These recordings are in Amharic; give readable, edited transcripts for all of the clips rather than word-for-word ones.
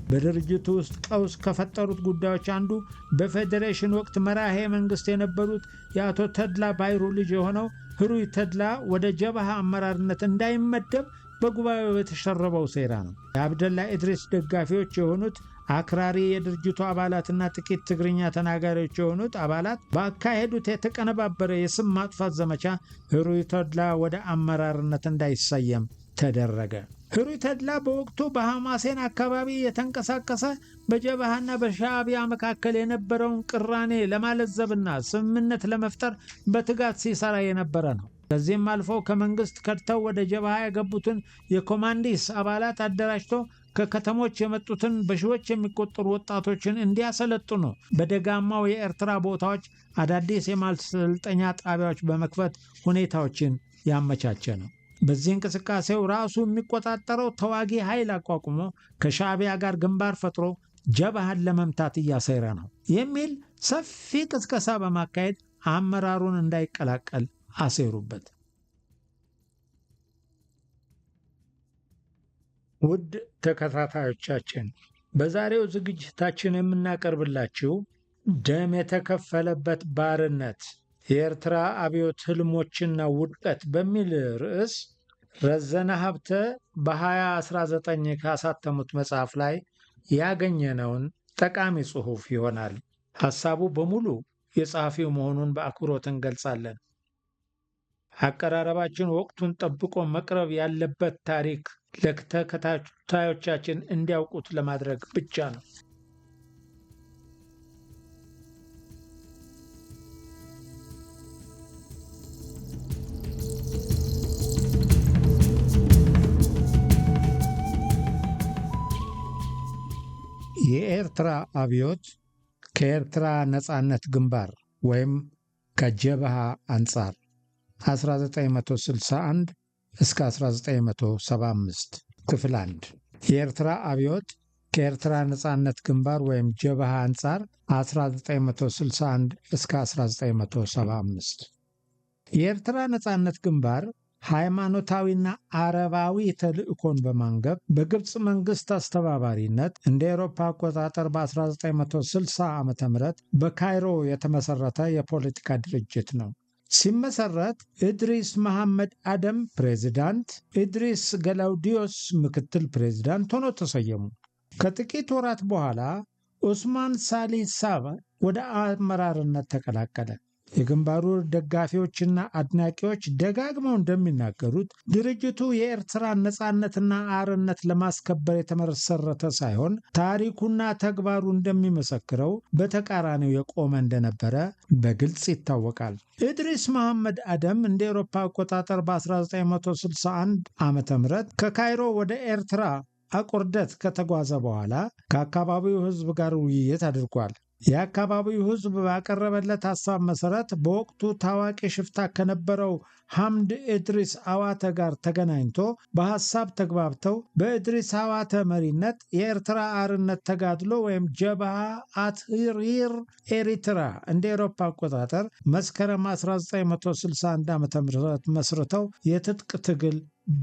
በድርጅቱ ውስጥ ቀውስ ከፈጠሩት ጉዳዮች አንዱ በፌዴሬሽን ወቅት መራሄ መንግስት የነበሩት የአቶ ተድላ ባይሩ ልጅ የሆነው ህሩይ ተድላ ወደ ጀብሃ አመራርነት እንዳይመደብ በጉባኤው የተሸረበው ሴራ ነው። የአብደላ ኢድሪስ ደጋፊዎች የሆኑት አክራሪ የድርጅቱ አባላትና ጥቂት ትግርኛ ተናጋሪዎች የሆኑት አባላት ባካሄዱት የተቀነባበረ የስም ማጥፋት ዘመቻ ህሩይ ተድላ ወደ አመራርነት እንዳይሰየም ተደረገ። ህሩይ ተድላ በወቅቱ በሐማሴን አካባቢ የተንቀሳቀሰ በጀብሃና በሻዕቢያ መካከል የነበረውን ቅራኔ ለማለዘብና ስምምነት ለመፍጠር በትጋት ሲሰራ የነበረ ነው። ከዚህም አልፎ ከመንግስት ከድተው ወደ ጀብሃ የገቡትን የኮማንዲስ አባላት አደራጅቶ ከከተሞች የመጡትን በሺዎች የሚቆጠሩ ወጣቶችን እንዲያሰለጥኑ በደጋማው የኤርትራ ቦታዎች አዳዲስ የማሰልጠኛ ጣቢያዎች በመክፈት ሁኔታዎችን ያመቻቸ ነው። በዚህ እንቅስቃሴው ራሱ የሚቆጣጠረው ተዋጊ ኃይል አቋቁሞ ከሻዕቢያ ጋር ግንባር ፈጥሮ ጀብሃን ለመምታት እያሰረ ነው የሚል ሰፊ ቅስቀሳ በማካሄድ አመራሩን እንዳይቀላቀል አሴሩበት። ውድ ተከታታዮቻችን በዛሬው ዝግጅታችን የምናቀርብላችሁ ደም የተከፈለበት ባርነት የኤርትራ አብዮት ህልሞችና ውድቀት በሚል ርዕስ ረዘነ ሀብተ በ2019 ካሳተሙት መጽሐፍ ላይ ያገኘነውን ጠቃሚ ጽሑፍ ይሆናል። ሐሳቡ በሙሉ የጸሐፊው መሆኑን በአክብሮት እንገልጻለን። አቀራረባችን ወቅቱን ጠብቆ መቅረብ ያለበት ታሪክ ለተከታታዮቻችን እንዲያውቁት ለማድረግ ብቻ ነው። የኤርትራ አብዮት ከኤርትራ ነጻነት ግንባር ወይም ከጀብሃ አንጻር 1961 እስከ 1975 ክፍል 1 የኤርትራ አብዮት ከኤርትራ ነጻነት ግንባር ወይም ጀብሃ አንጻር 1961 እስከ 1975 የኤርትራ ነጻነት ግንባር ሃይማኖታዊና አረባዊ ተልእኮን በማንገብ በግብፅ መንግስት አስተባባሪነት እንደ አውሮፓ አቆጣጠር በ1960 ዓ.ም በካይሮ የተመሰረተ የፖለቲካ ድርጅት ነው። ሲመሰረት ኢድሪስ መሐመድ አደም ፕሬዚዳንት፣ ኢድሪስ ገላውዲዮስ ምክትል ፕሬዚዳንት ሆነው ተሰየሙ። ከጥቂት ወራት በኋላ ኡስማን ሳሊ ሳባ ወደ አመራርነት ተቀላቀለ። የግንባሩ ደጋፊዎችና አድናቂዎች ደጋግመው እንደሚናገሩት ድርጅቱ የኤርትራን ነጻነትና አርነት ለማስከበር የተመሰረተ ሳይሆን ታሪኩና ተግባሩ እንደሚመሰክረው በተቃራኒው የቆመ እንደነበረ በግልጽ ይታወቃል። ኢድሪስ መሐመድ አደም እንደ አውሮፓ አቆጣጠር በ1961 ዓ.ም ከካይሮ ወደ ኤርትራ አቆርደት ከተጓዘ በኋላ ከአካባቢው ሕዝብ ጋር ውይይት አድርጓል። የአካባቢው ሕዝብ ባቀረበለት ሐሳብ መሰረት በወቅቱ ታዋቂ ሽፍታ ከነበረው ሐምድ ኢድሪስ አዋተ ጋር ተገናኝቶ በሐሳብ ተግባብተው በኢድሪስ አዋተ መሪነት የኤርትራ አርነት ተጋድሎ ወይም ጀብሃ አትሕሪር ኤሪትራ እንደ አውሮፓ አቆጣጠር መስከረም 1961 ዓ.ም መስርተው የትጥቅ ትግል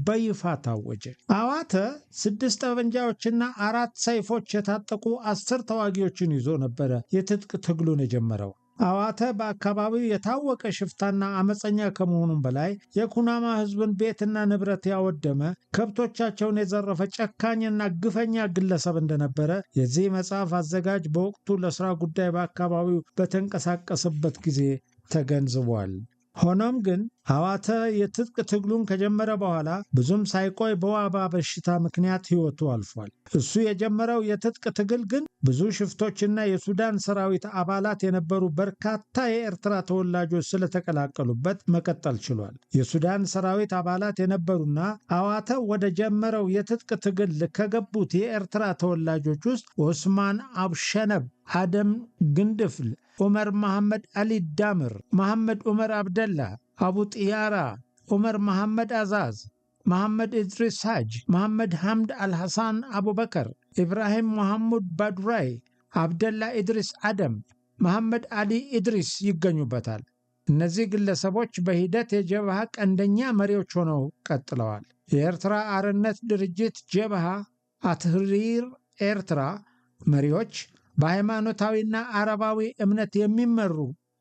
በይፋ ታወጀ። አዋተ 6 ጠመንጃዎችና 4 ሰይፎች የታጠቁ 10 ተዋጊዎችን ይዞ ነበረ የትጥቅ ትግሉን የጀመረው። አዋተ በአካባቢው የታወቀ ሽፍታና አመፀኛ ከመሆኑም በላይ የኩናማ ሕዝብን ቤትና ንብረት ያወደመ፣ ከብቶቻቸውን የዘረፈ ጨካኝና ግፈኛ ግለሰብ እንደነበረ የዚህ መጽሐፍ አዘጋጅ በወቅቱ ለሥራ ጉዳይ በአካባቢው በተንቀሳቀሰበት ጊዜ ተገንዝቧል። ሆኖም ግን አዋተ የትጥቅ ትግሉን ከጀመረ በኋላ ብዙም ሳይቆይ በወባ በሽታ ምክንያት ሕይወቱ አልፏል። እሱ የጀመረው የትጥቅ ትግል ግን ብዙ ሽፍቶችና የሱዳን ሰራዊት አባላት የነበሩ በርካታ የኤርትራ ተወላጆች ስለተቀላቀሉበት መቀጠል ችሏል። የሱዳን ሰራዊት አባላት የነበሩና አዋተ ወደ ጀመረው የትጥቅ ትግል ከገቡት የኤርትራ ተወላጆች ውስጥ ኦስማን አብሸነብ፣ አደም ግንድፍል፣ ዑመር መሐመድ አሊ ዳምር፣ መሐመድ ዑመር አብደላ፣ አቡ ጥያራ፣ ዑመር መሐመድ አዛዝ፣ መሐመድ ኢድሪስ ሃጅ፣ መሐመድ ሐምድ አልሐሳን አቡበከር፣ ኢብራሂም መሐሙድ ባዱራይ፣ አብደላ ኢድሪስ አደም፣ መሐመድ አሊ ኢድሪስ ይገኙበታል። እነዚህ ግለሰቦች በሂደት የጀብሃ ቀንደኛ መሪዎች ሆነው ቀጥለዋል። የኤርትራ አርነት ድርጅት ጀብሃ አትሕሪር ኤርትራ መሪዎች በሃይማኖታዊና አረባዊ እምነት የሚመሩ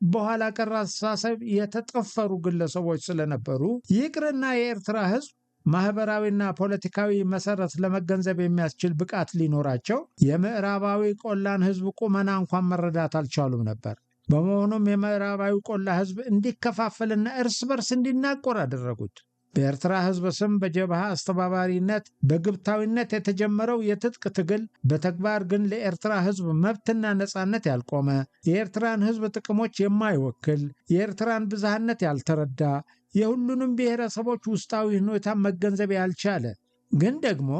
በኋላ ቀር አስተሳሰብ የተጠፈሩ ግለሰቦች ስለነበሩ ይቅርና የኤርትራ ሕዝብ ማህበራዊና ፖለቲካዊ መሰረት ለመገንዘብ የሚያስችል ብቃት ሊኖራቸው የምዕራባዊ ቆላን ሕዝብ ቁመና እንኳን መረዳት አልቻሉም ነበር። በመሆኑም የምዕራባዊ ቆላ ሕዝብ እንዲከፋፈልና እርስ በርስ እንዲናቆር አደረጉት። በኤርትራ ሕዝብ ስም በጀብሃ አስተባባሪነት በግብታዊነት የተጀመረው የትጥቅ ትግል በተግባር ግን ለኤርትራ ሕዝብ መብትና ነጻነት ያልቆመ፣ የኤርትራን ሕዝብ ጥቅሞች የማይወክል፣ የኤርትራን ብዝሃነት ያልተረዳ፣ የሁሉንም ብሔረሰቦች ውስጣዊ ሁኔታ መገንዘብ ያልቻለ ግን ደግሞ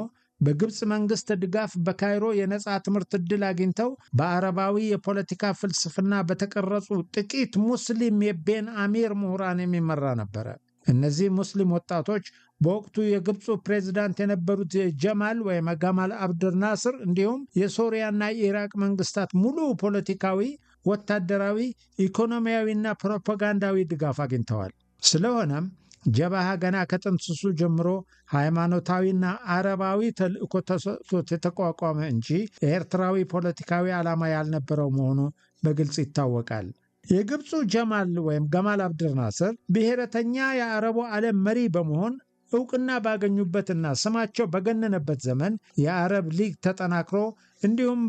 በግብፅ መንግስት ድጋፍ በካይሮ የነጻ ትምህርት ዕድል አግኝተው በአረባዊ የፖለቲካ ፍልስፍና በተቀረጹ ጥቂት ሙስሊም የቤን አሚር ምሁራን የሚመራ ነበረ። እነዚህ ሙስሊም ወጣቶች በወቅቱ የግብፁ ፕሬዝዳንት የነበሩት ጀማል ወይም ጋማል አብደል ናስር እንዲሁም የሶሪያና የኢራቅ መንግስታት ሙሉ ፖለቲካዊ፣ ወታደራዊ፣ ኢኮኖሚያዊና ፕሮፓጋንዳዊ ድጋፍ አግኝተዋል። ስለሆነም ጀብሃ ገና ከጥንስሱ ጀምሮ ሃይማኖታዊና አረባዊ ተልእኮ ተሰጥቶት የተቋቋመ እንጂ ኤርትራዊ ፖለቲካዊ ዓላማ ያልነበረው መሆኑ በግልጽ ይታወቃል። የግብፁ ጀማል ወይም ጋማል አብደል ናስር ብሔረተኛ የአረቡ ዓለም መሪ በመሆን ዕውቅና ባገኙበትና ስማቸው በገነነበት ዘመን የአረብ ሊግ ተጠናክሮ እንዲሁም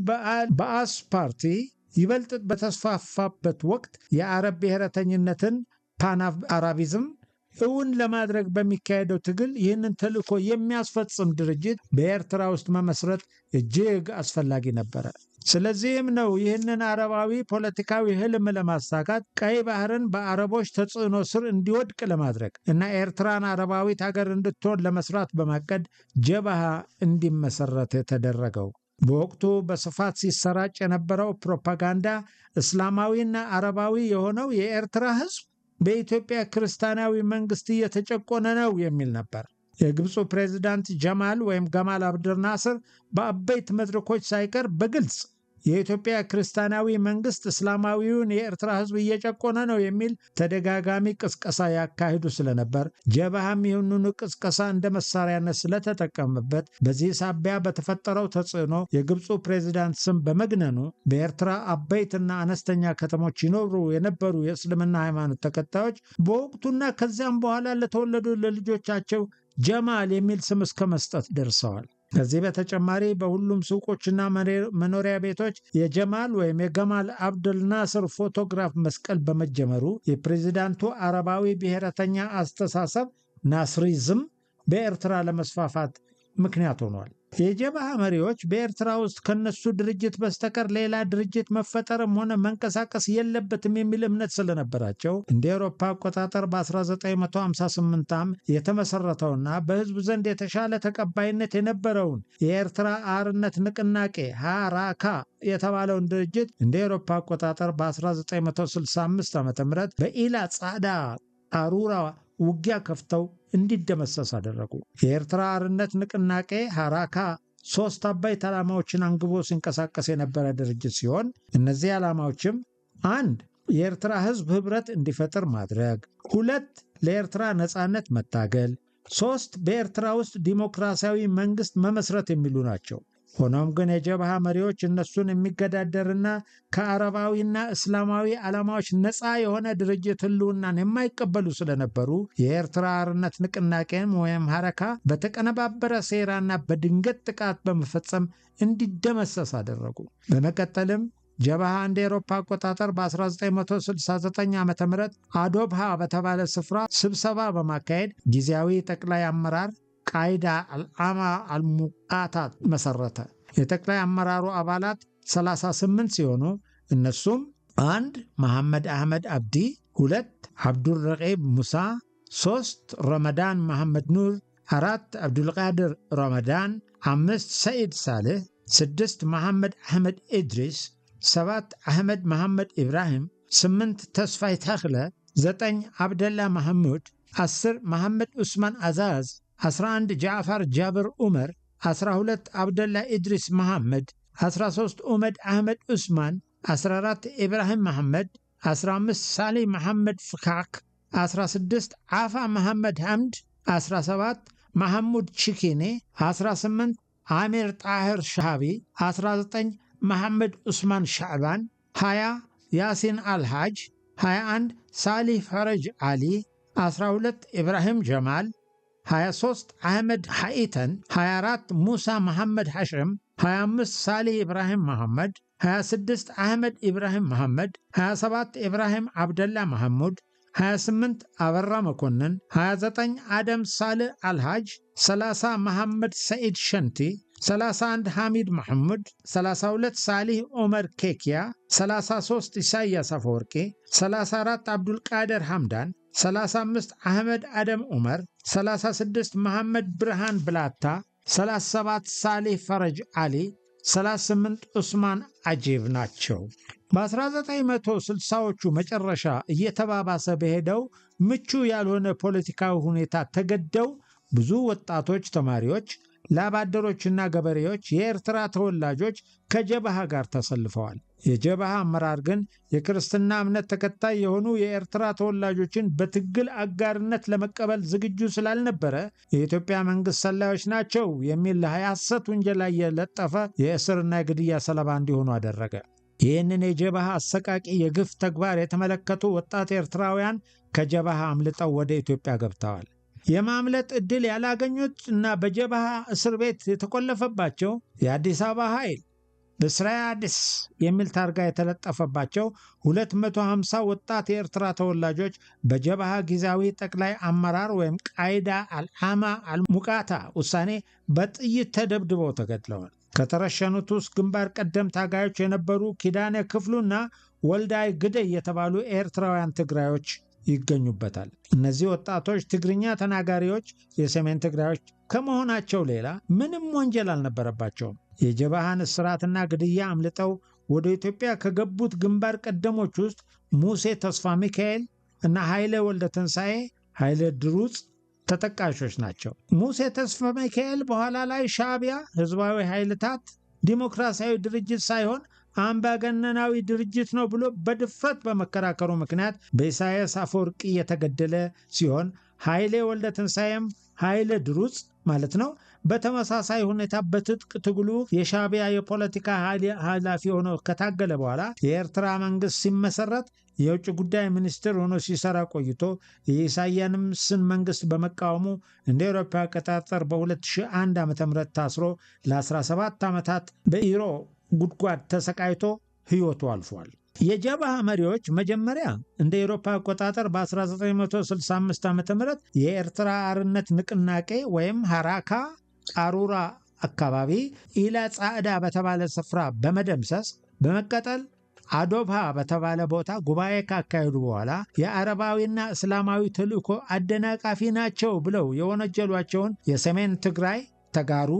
በአስ ፓርቲ ይበልጥ በተስፋፋበት ወቅት የአረብ ብሔረተኝነትን ፓን አራቢዝም እውን ለማድረግ በሚካሄደው ትግል ይህንን ተልእኮ የሚያስፈጽም ድርጅት በኤርትራ ውስጥ መመስረት እጅግ አስፈላጊ ነበረ። ስለዚህም ነው ይህንን አረባዊ ፖለቲካዊ ህልም ለማሳካት ቀይ ባህርን በአረቦች ተጽዕኖ ስር እንዲወድቅ ለማድረግ እና ኤርትራን አረባዊት ሀገር እንድትሆን ለመስራት በማቀድ ጀብሃ እንዲመሰረት የተደረገው። በወቅቱ በስፋት ሲሰራጭ የነበረው ፕሮፓጋንዳ እስላማዊና አረባዊ የሆነው የኤርትራ ህዝብ በኢትዮጵያ ክርስቲያናዊ መንግስት እየተጨቆነ ነው የሚል ነበር። የግብፁ ፕሬዝዳንት ጀማል ወይም ጋማል አብደል ናስር በአበይት መድረኮች ሳይቀር በግልጽ የኢትዮጵያ ክርስቲያናዊ መንግስት እስላማዊውን የኤርትራ ህዝብ እየጨቆነ ነው የሚል ተደጋጋሚ ቅስቀሳ ያካሂዱ ስለነበር ጀብሃም ይህንኑ ቅስቀሳ እንደ መሳሪያነት ስለተጠቀመበት በዚህ ሳቢያ በተፈጠረው ተጽዕኖ የግብፁ ፕሬዝዳንት ስም በመግነኑ በኤርትራ አበይትና አነስተኛ ከተሞች ይኖሩ የነበሩ የእስልምና ሃይማኖት ተከታዮች በወቅቱና ከዚያም በኋላ ለተወለዱ ለልጆቻቸው ጀማል የሚል ስም እስከ መስጠት ደርሰዋል። ከዚህ በተጨማሪ በሁሉም ሱቆችና መኖሪያ ቤቶች የጀማል ወይም የጋማል አብደል ናስር ፎቶግራፍ መስቀል በመጀመሩ የፕሬዝዳንቱ አረባዊ ብሔረተኛ አስተሳሰብ ናስሪዝም በኤርትራ ለመስፋፋት ምክንያት ሆኗል። የጀብሃ መሪዎች በኤርትራ ውስጥ ከነሱ ድርጅት በስተቀር ሌላ ድርጅት መፈጠርም ሆነ መንቀሳቀስ የለበትም የሚል እምነት ስለነበራቸው እንደ አውሮፓ አቆጣጠር በ1958 ዓ.ም የተመሰረተውና በህዝብ ዘንድ የተሻለ ተቀባይነት የነበረውን የኤርትራ አርነት ንቅናቄ ሃራካ የተባለውን ድርጅት እንደ አውሮፓ አቆጣጠር በ1965 ዓ.ም በኢላ ጻዳ አሩራ ውጊያ ከፍተው እንዲደመሰስ አደረጉ። የኤርትራ አርነት ንቅናቄ ሃራካ 3 አበይት ዓላማዎችን አንግቦ ሲንቀሳቀስ የነበረ ድርጅት ሲሆን እነዚህ ዓላማዎችም 1. የኤርትራ ህዝብ ህብረት እንዲፈጠር ማድረግ፣ 2. ለኤርትራ ነጻነት መታገል፣ 3. በኤርትራ ውስጥ ዲሞክራሲያዊ መንግስት መመስረት የሚሉ ናቸው። ሆኖም ግን የጀብሃ መሪዎች እነሱን የሚገዳደርና ከአረባዊና እስላማዊ ዓላማዎች ነፃ የሆነ ድርጅት ህልውናን የማይቀበሉ ስለነበሩ የኤርትራ አርነት ንቅናቄን ወይም ሃራካ በተቀነባበረ ሴራና በድንገት ጥቃት በመፈጸም እንዲደመሰስ አደረጉ። በመቀጠልም ጀብሃ እንደ አውሮፓ አቆጣጠር በ1969 ዓ.ም አዶብሃ በተባለ ስፍራ ስብሰባ በማካሄድ ጊዜያዊ ጠቅላይ አመራር ቃይዳ አልአማ አልሙቃታት መሰረተ። የጠቅላይ አመራሩ አባላት 38 ሲሆኑ እነሱም 1. መሐመድ አህመድ አብዲ፣ 2. አብዱል ረቂብ ሙሳ፣ 3. ረመዳን መሐመድ ኑር፣ 4. አብዱልቃድር ረመዳን፣ 5. ሰኢድ ሳልህ፣ 6. መሐመድ አህመድ ኢድሪስ፣ 7. አህመድ መሐመድ ኢብራሂም፣ 8. ተስፋይ ተክለ፣ 9. አብደላ መሐሙድ፣ 10. መሐመድ ዑስማን አዛዝ፣ 11 ጃዕፈር ጃብር ዑመር፣ 12 አብደላ ኢድሪስ መሐመድ፣ 13 ኡመድ አህመድ ዑስማን፣ 14 ኢብራሂም መሐመድ፣ 15 ሳሊ መሐመድ ፍካክ፣ 16 ዓፋ መሐመድ ሐምድ፣ 17 መሐሙድ ቺኪኔ፣ 18 አሚር ጣህር ሻሃቢ፣ 19 መሐመድ ዑስማን ሻዕባን፣ 20 ያሲን አልሃጅ፣ 21 ሳሊህ ፈረጅ አሊ፣ 12 ኢብራሂም ጀማል፣ 23 አህመድ ሐኢተን፣ 24 ሙሳ መሐመድ ሐሽም፣ 25 ሳሊህ ኢብራሂም መሐመድ፣ 26 አህመድ ኢብራሂም መሐመድ፣ 27 ኢብራሂም አብደላ መሐሙድ፣ 28 አበራ መኮንን፣ 29 አደም ሳልህ አልሃጅ፣ 30 መሐመድ ሰኢድ ሸንቲ፣ 31 ሐሚድ መሐሙድ፣ 32 ሳሊህ ኦመር ኬኪያ፣ 33 ኢሳያስ አፈወርቂ፣ 34 አብዱልቃድር ሐምዳን፣ 35 አህመድ አደም ዑመር፣ 36 መሐመድ ብርሃን ብላታ፣ 37 ሳሊህ ፈረጅ አሊ፣ 38 ዑስማን አጂብ ናቸው። በ1960ዎቹ መጨረሻ እየተባባሰ በሄደው ምቹ ያልሆነ ፖለቲካዊ ሁኔታ ተገደው ብዙ ወጣቶች ተማሪዎች፣ ላባደሮችና ገበሬዎች፣ የኤርትራ ተወላጆች ከጀበሃ ጋር ተሰልፈዋል። የጀበሃ አመራር ግን የክርስትና እምነት ተከታይ የሆኑ የኤርትራ ተወላጆችን በትግል አጋርነት ለመቀበል ዝግጁ ስላልነበረ የኢትዮጵያ መንግሥት ሰላዮች ናቸው የሚል የሐሰት ውንጀላ እየለጠፈ የእስርና የግድያ ሰለባ እንዲሆኑ አደረገ። ይህንን የጀበሃ አሰቃቂ የግፍ ተግባር የተመለከቱ ወጣት ኤርትራውያን ከጀበሃ አምልጠው ወደ ኢትዮጵያ ገብተዋል። የማምለጥ ዕድል ያላገኙት እና በጀበሃ እስር ቤት የተቆለፈባቸው የአዲስ አበባ ኃይል ብስራያ አዲስ የሚል ታርጋ የተለጠፈባቸው 250 ወጣት የኤርትራ ተወላጆች በጀበሃ ጊዜያዊ ጠቅላይ አመራር ወይም ቃይዳ አልዓማ አልሙቃታ ውሳኔ በጥይት ተደብድበው ተገድለዋል። ከተረሸኑት ውስጥ ግንባር ቀደም ታጋዮች የነበሩ ኪዳነ ክፍሉና ወልዳይ ግደይ የተባሉ ኤርትራውያን ትግራዮች ይገኙበታል። እነዚህ ወጣቶች ትግርኛ ተናጋሪዎች የሰሜን ትግራዮች ከመሆናቸው ሌላ ምንም ወንጀል አልነበረባቸውም። የጀበሃን እስራትና ግድያ አምልጠው ወደ ኢትዮጵያ ከገቡት ግንባር ቀደሞች ውስጥ ሙሴ ተስፋ ሚካኤል እና ኃይለ ወልደ ትንሣኤ ኃይለ ድሩጽ ተጠቃሾች ናቸው። ሙሴ ተስፋ ሚካኤል በኋላ ላይ ሻዕቢያ ህዝባዊ ኃይልታት ዲሞክራሲያዊ ድርጅት ሳይሆን አምባገነናዊ ድርጅት ነው ብሎ በድፍረት በመከራከሩ ምክንያት በኢሳያስ አፈወርቂ የተገደለ ሲሆን ኃይሌ ወልደ ትንሣኤም ኃይለ ድሩጽ ማለት ነው በተመሳሳይ ሁኔታ በትጥቅ ትግሉ የሻዕቢያ የፖለቲካ ኃላፊ ሆኖ ከታገለ በኋላ የኤርትራ መንግስት ሲመሰረት የውጭ ጉዳይ ሚኒስትር ሆኖ ሲሰራ ቆይቶ የኢሳያስን መንግስት በመቃወሙ እንደ አውሮፓ አቆጣጠር በ2001 ዓ.ም ታስሮ ለ17 ዓመታት በኢሮ ጉድጓድ ተሰቃይቶ ህይወቱ አልፏል። የጀበሃ መሪዎች መጀመሪያ እንደ አውሮፓ አቆጣጠር በ1965 ዓ.ም የኤርትራ አርነት ንቅናቄ ወይም ሐራካ ቃሩራ አካባቢ ኢላ ጻዕዳ በተባለ ስፍራ በመደምሰስ በመቀጠል አዶብሃ በተባለ ቦታ ጉባኤ ካካሄዱ በኋላ የአረባዊና እስላማዊ ተልእኮ አደናቃፊ ናቸው ብለው የወነጀሏቸውን የሰሜን ትግራይ ተጋሩ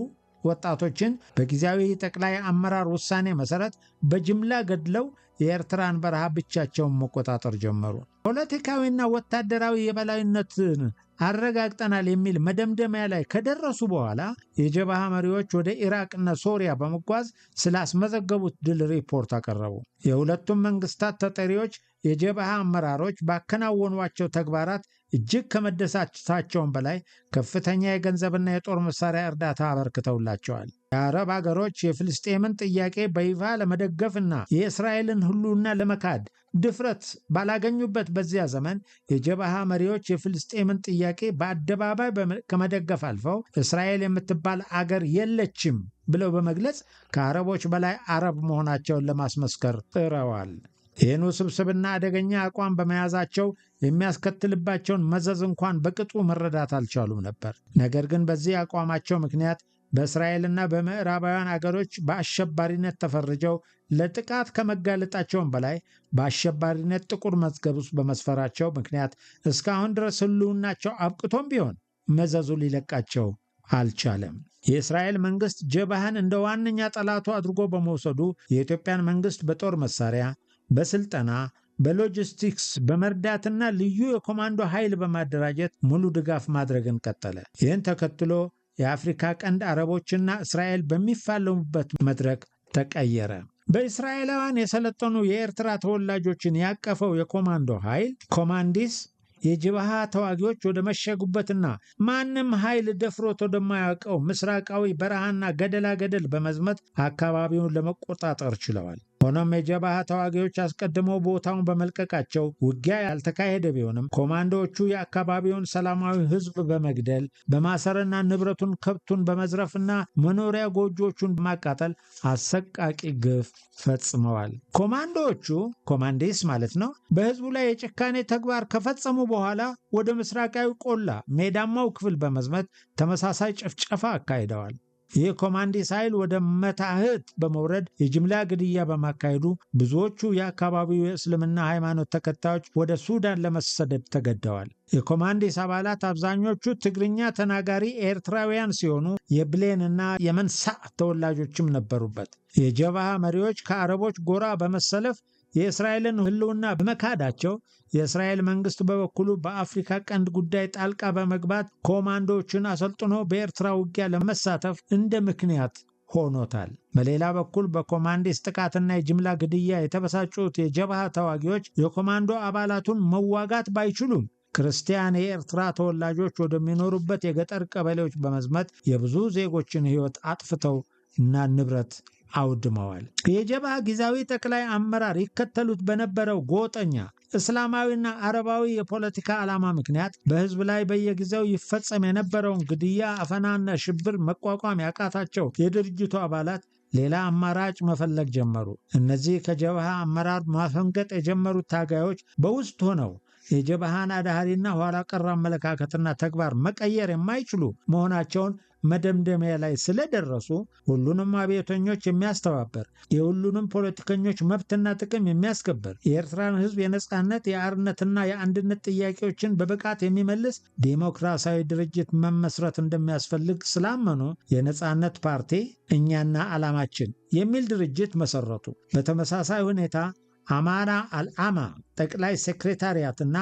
ወጣቶችን በጊዜያዊ ጠቅላይ አመራር ውሳኔ መሰረት በጅምላ ገድለው የኤርትራን በረሃ ብቻቸውን መቆጣጠር ጀመሩ። ፖለቲካዊና ወታደራዊ የበላይነትን አረጋግጠናል የሚል መደምደሚያ ላይ ከደረሱ በኋላ የጀበሃ መሪዎች ወደ ኢራቅና ሶሪያ በመጓዝ ስላስመዘገቡት ድል ሪፖርት አቀረቡ። የሁለቱም መንግስታት ተጠሪዎች የጀበሃ አመራሮች ባከናወኗቸው ተግባራት እጅግ ከመደሰታቸውም በላይ ከፍተኛ የገንዘብና የጦር መሳሪያ እርዳታ አበርክተውላቸዋል። የአረብ አገሮች የፍልስጤምን ጥያቄ በይፋ ለመደገፍና የእስራኤልን ሕልውና ለመካድ ድፍረት ባላገኙበት በዚያ ዘመን የጀበሃ መሪዎች የፍልስጤምን ጥያቄ በአደባባይ ከመደገፍ አልፈው እስራኤል የምትባል አገር የለችም ብለው በመግለጽ ከአረቦች በላይ አረብ መሆናቸውን ለማስመስከር ጥረዋል። ይህን ውስብስብና አደገኛ አቋም በመያዛቸው የሚያስከትልባቸውን መዘዝ እንኳን በቅጡ መረዳት አልቻሉም ነበር። ነገር ግን በዚህ አቋማቸው ምክንያት በእስራኤልና በምዕራባውያን አገሮች በአሸባሪነት ተፈርጀው ለጥቃት ከመጋለጣቸውም በላይ በአሸባሪነት ጥቁር መዝገብ ውስጥ በመስፈራቸው ምክንያት እስካሁን ድረስ ሕልውናቸው አብቅቶም ቢሆን መዘዙ ሊለቃቸው አልቻለም። የእስራኤል መንግስት ጀበሃን እንደ ዋነኛ ጠላቱ አድርጎ በመውሰዱ የኢትዮጵያን መንግስት በጦር መሳሪያ፣ በስልጠና፣ በሎጂስቲክስ በመርዳትና ልዩ የኮማንዶ ኃይል በማደራጀት ሙሉ ድጋፍ ማድረግን ቀጠለ። ይህን ተከትሎ የአፍሪካ ቀንድ አረቦችና እስራኤል በሚፋለሙበት መድረክ ተቀየረ። በእስራኤላውያን የሰለጠኑ የኤርትራ ተወላጆችን ያቀፈው የኮማንዶ ኃይል ኮማንዲስ የጀብሃ ተዋጊዎች ወደ መሸጉበትና ማንም ኃይል ደፍሮት ወደማያውቀው ምስራቃዊ በረሃና ገደላ ገደል በመዝመት አካባቢውን ለመቆጣጠር ችለዋል። ሆኖም የጀብሃ ተዋጊዎች አስቀድመው ቦታውን በመልቀቃቸው ውጊያ ያልተካሄደ ቢሆንም ኮማንዶዎቹ የአካባቢውን ሰላማዊ ሕዝብ በመግደል በማሰርና ንብረቱን ከብቱን በመዝረፍና መኖሪያ ጎጆቹን በማቃጠል አሰቃቂ ግፍ ፈጽመዋል። ኮማንዶዎቹ ኮማንዴስ ማለት ነው፣ በሕዝቡ ላይ የጭካኔ ተግባር ከፈጸሙ በኋላ ወደ ምስራቃዊ ቆላ ሜዳማው ክፍል በመዝመት ተመሳሳይ ጭፍጨፋ አካሂደዋል። ይህ ኮማንዴስ ኃይል ወደ መታህት በመውረድ የጅምላ ግድያ በማካሄዱ ብዙዎቹ የአካባቢው የእስልምና ሃይማኖት ተከታዮች ወደ ሱዳን ለመሰደድ ተገደዋል። የኮማንዴስ አባላት አብዛኞቹ ትግርኛ ተናጋሪ ኤርትራውያን ሲሆኑ የብሌንና የመንሳዕ ተወላጆችም ነበሩበት። የጀብሃ መሪዎች ከአረቦች ጎራ በመሰለፍ የእስራኤልን ሕልውና በመካዳቸው የእስራኤል መንግስት በበኩሉ በአፍሪካ ቀንድ ጉዳይ ጣልቃ በመግባት ኮማንዶዎችን አሰልጥኖ በኤርትራ ውጊያ ለመሳተፍ እንደ ምክንያት ሆኖታል። በሌላ በኩል በኮማንዴስ ጥቃትና የጅምላ ግድያ የተበሳጩት የጀብሃ ተዋጊዎች የኮማንዶ አባላቱን መዋጋት ባይችሉም ክርስቲያን የኤርትራ ተወላጆች ወደሚኖሩበት የገጠር ቀበሌዎች በመዝመት የብዙ ዜጎችን ሕይወት አጥፍተው እና ንብረት አውድመዋል። የጀብሃ ጊዜያዊ ጠቅላይ አመራር ይከተሉት በነበረው ጎጠኛ እስላማዊና አረባዊ የፖለቲካ ዓላማ ምክንያት በሕዝብ ላይ በየጊዜው ይፈጸም የነበረውን ግድያ፣ አፈናና ሽብር መቋቋም ያቃታቸው የድርጅቱ አባላት ሌላ አማራጭ መፈለግ ጀመሩ። እነዚህ ከጀብሃ አመራር ማፈንገጥ የጀመሩት ታጋዮች በውስጥ ሆነው የጀብሃን አዳሃሪና ኋላ ቀር አመለካከትና ተግባር መቀየር የማይችሉ መሆናቸውን መደምደሚያ ላይ ስለደረሱ ሁሉንም አብዮተኞች የሚያስተባበር የሁሉንም ፖለቲከኞች መብትና ጥቅም የሚያስከብር የኤርትራን ሕዝብ የነጻነት የአርነትና የአንድነት ጥያቄዎችን በብቃት የሚመልስ ዴሞክራሲያዊ ድርጅት መመስረት እንደሚያስፈልግ ስላመኑ የነጻነት ፓርቲ እኛና ዓላማችን የሚል ድርጅት መሰረቱ። በተመሳሳይ ሁኔታ አማራ አልአማ ጠቅላይ ሴክሬታሪያትና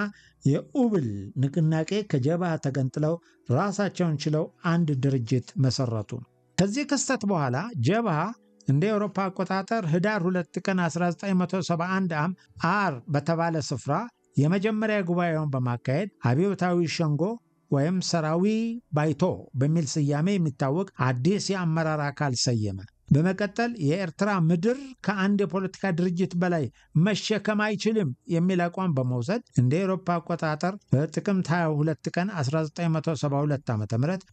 የኡብል ንቅናቄ ከጀብሃ ተገንጥለው ራሳቸውን ችለው አንድ ድርጅት መሰረቱ። ከዚህ ክስተት በኋላ ጀብሃ እንደ አውሮፓ አቆጣጠር ህዳር 2 ቀን 1971 አር በተባለ ስፍራ የመጀመሪያ ጉባኤውን በማካሄድ አብዮታዊ ሸንጎ ወይም ሰራዊ ባይቶ በሚል ስያሜ የሚታወቅ አዲስ የአመራር አካል ሰየመ። በመቀጠል የኤርትራ ምድር ከአንድ የፖለቲካ ድርጅት በላይ መሸከም አይችልም የሚል አቋም በመውሰድ እንደ አውሮፓ አቆጣጠር በጥቅምት 22 ቀን 1972 ዓ.ም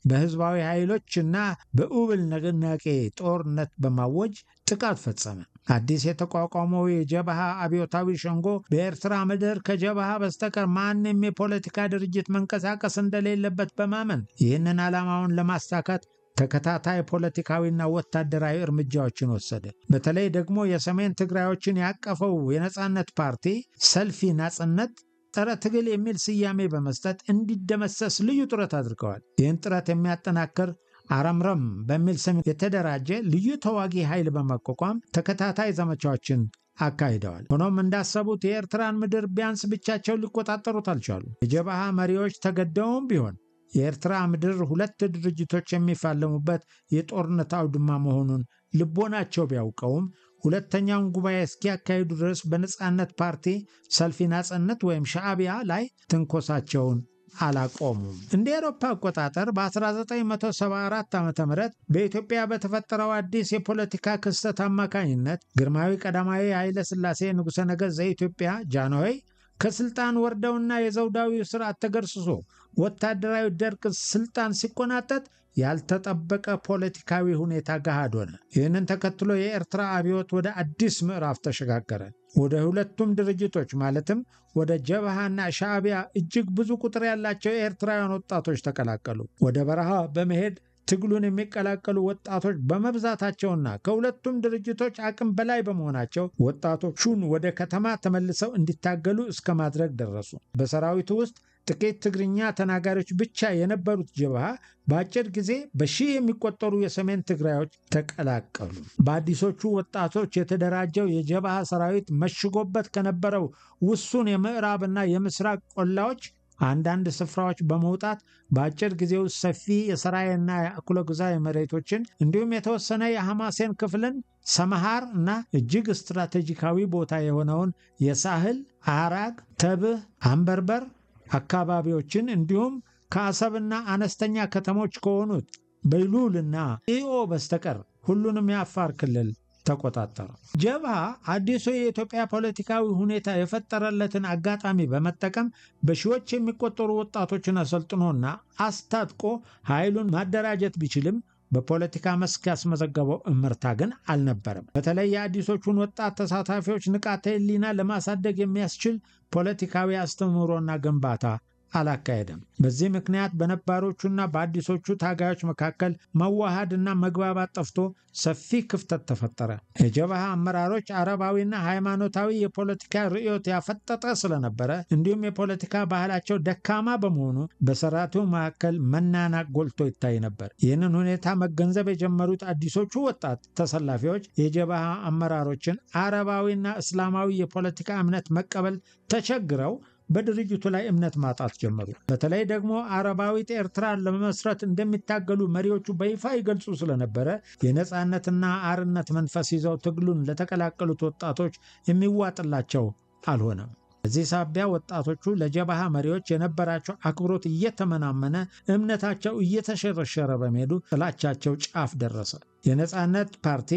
በህዝባዊ ኃይሎችና በኡብል ንቅናቄ ጦርነት በማወጅ ጥቃት ፈጸመ። አዲስ የተቋቋመው የጀብሃ አብዮታዊ ሸንጎ በኤርትራ ምድር ከጀብሃ በስተቀር ማንም የፖለቲካ ድርጅት መንቀሳቀስ እንደሌለበት በማመን ይህንን ዓላማውን ለማሳካት ተከታታይ ፖለቲካዊና ወታደራዊ እርምጃዎችን ወሰደ። በተለይ ደግሞ የሰሜን ትግራዮችን ያቀፈው የነጻነት ፓርቲ ሰልፊ ናጽነት ጸረ ትግል የሚል ስያሜ በመስጠት እንዲደመሰስ ልዩ ጥረት አድርገዋል። ይህን ጥረት የሚያጠናክር አረምረም በሚል ስም የተደራጀ ልዩ ተዋጊ ኃይል በማቋቋም ተከታታይ ዘመቻዎችን አካሂደዋል። ሆኖም እንዳሰቡት የኤርትራን ምድር ቢያንስ ብቻቸውን ሊቆጣጠሩት አልቻሉም። የጀብሃ መሪዎች ተገደውም ቢሆን የኤርትራ ምድር ሁለት ድርጅቶች የሚፋለሙበት የጦርነት አውድማ መሆኑን ልቦናቸው ቢያውቀውም ሁለተኛውን ጉባኤ እስኪያካሂዱ ድረስ በነጻነት ፓርቲ ሰልፊ ናጽነት ወይም ሻዕቢያ ላይ ትንኮሳቸውን አላቆሙም። እንደ አውሮፓ አቆጣጠር በ1974 ዓ.ም በኢትዮጵያ በተፈጠረው አዲስ የፖለቲካ ክስተት አማካኝነት ግርማዊ ቀዳማዊ ኃይለ ሥላሴ ንጉሠ ነገሥት ዘኢትዮጵያ ጃንሆይ ከስልጣን ወርደውና የዘውዳዊ ስርዓት ተገርስሶ ወታደራዊ ደርግ ስልጣን ሲቆናጠጥ ያልተጠበቀ ፖለቲካዊ ሁኔታ ገሃድ ሆነ። ይህንን ተከትሎ የኤርትራ አብዮት ወደ አዲስ ምዕራፍ ተሸጋገረ። ወደ ሁለቱም ድርጅቶች ማለትም ወደ ጀብሃና ሻዕቢያ እጅግ ብዙ ቁጥር ያላቸው ኤርትራውያን ወጣቶች ተቀላቀሉ። ወደ በረሃ በመሄድ ትግሉን የሚቀላቀሉ ወጣቶች በመብዛታቸውና ከሁለቱም ድርጅቶች አቅም በላይ በመሆናቸው ወጣቶቹን ወደ ከተማ ተመልሰው እንዲታገሉ እስከ ማድረግ ደረሱ። በሰራዊቱ ውስጥ ጥቂት ትግርኛ ተናጋሪዎች ብቻ የነበሩት ጀብሃ በአጭር ጊዜ በሺህ የሚቆጠሩ የሰሜን ትግራዮች ተቀላቀሉ። በአዲሶቹ ወጣቶች የተደራጀው የጀብሃ ሰራዊት መሽጎበት ከነበረው ውሱን የምዕራብና የምስራቅ ቆላዎች አንዳንድ ስፍራዎች በመውጣት በአጭር ጊዜ ውስጥ ሰፊ የሰራይና የአኩለ ጉዛይ መሬቶችን እንዲሁም የተወሰነ የሐማሴን ክፍልን ሰመሃር እና እጅግ ስትራቴጂካዊ ቦታ የሆነውን የሳህል፣ አራግ፣ ተብህ፣ አንበርበር፣ አካባቢዎችን እንዲሁም ከአሰብና አነስተኛ ከተሞች ከሆኑት በይሉልና ኢኦ በስተቀር ሁሉንም የአፋር ክልል ተቆጣጠረ። ጀብሃ አዲሱ የኢትዮጵያ ፖለቲካዊ ሁኔታ የፈጠረለትን አጋጣሚ በመጠቀም በሺዎች የሚቆጠሩ ወጣቶችን አሰልጥኖና አስታጥቆ ኃይሉን ማደራጀት ቢችልም በፖለቲካ መስክ ያስመዘገበው እምርታ ግን አልነበረም። በተለይ የአዲሶቹን ወጣት ተሳታፊዎች ንቃተ ህሊና ለማሳደግ የሚያስችል ፖለቲካዊ አስተምህሮና ግንባታ አላካሄደም። በዚህ ምክንያት በነባሮቹና በአዲሶቹ ታጋዮች መካከል መዋሃድና መግባባት ጠፍቶ ሰፊ ክፍተት ተፈጠረ። የጀብሃ አመራሮች አረባዊና ሃይማኖታዊ የፖለቲካ ርዕዮት ያፈጠጠ ስለነበረ እንዲሁም የፖለቲካ ባህላቸው ደካማ በመሆኑ በሰራዊቱ መካከል መናናቅ ጎልቶ ይታይ ነበር። ይህንን ሁኔታ መገንዘብ የጀመሩት አዲሶቹ ወጣት ተሰላፊዎች የጀብሃ አመራሮችን አረባዊና እስላማዊ የፖለቲካ እምነት መቀበል ተቸግረው በድርጅቱ ላይ እምነት ማጣት ጀመሩ። በተለይ ደግሞ አረባዊት ኤርትራን ለመመስረት እንደሚታገሉ መሪዎቹ በይፋ ይገልጹ ስለነበረ የነጻነትና አርነት መንፈስ ይዘው ትግሉን ለተቀላቀሉት ወጣቶች የሚዋጥላቸው አልሆነም። በዚህ ሳቢያ ወጣቶቹ ለጀብሃ መሪዎች የነበራቸው አክብሮት እየተመናመነ፣ እምነታቸው እየተሸረሸረ በመሄዱ ጥላቻቸው ጫፍ ደረሰ። የነጻነት ፓርቲ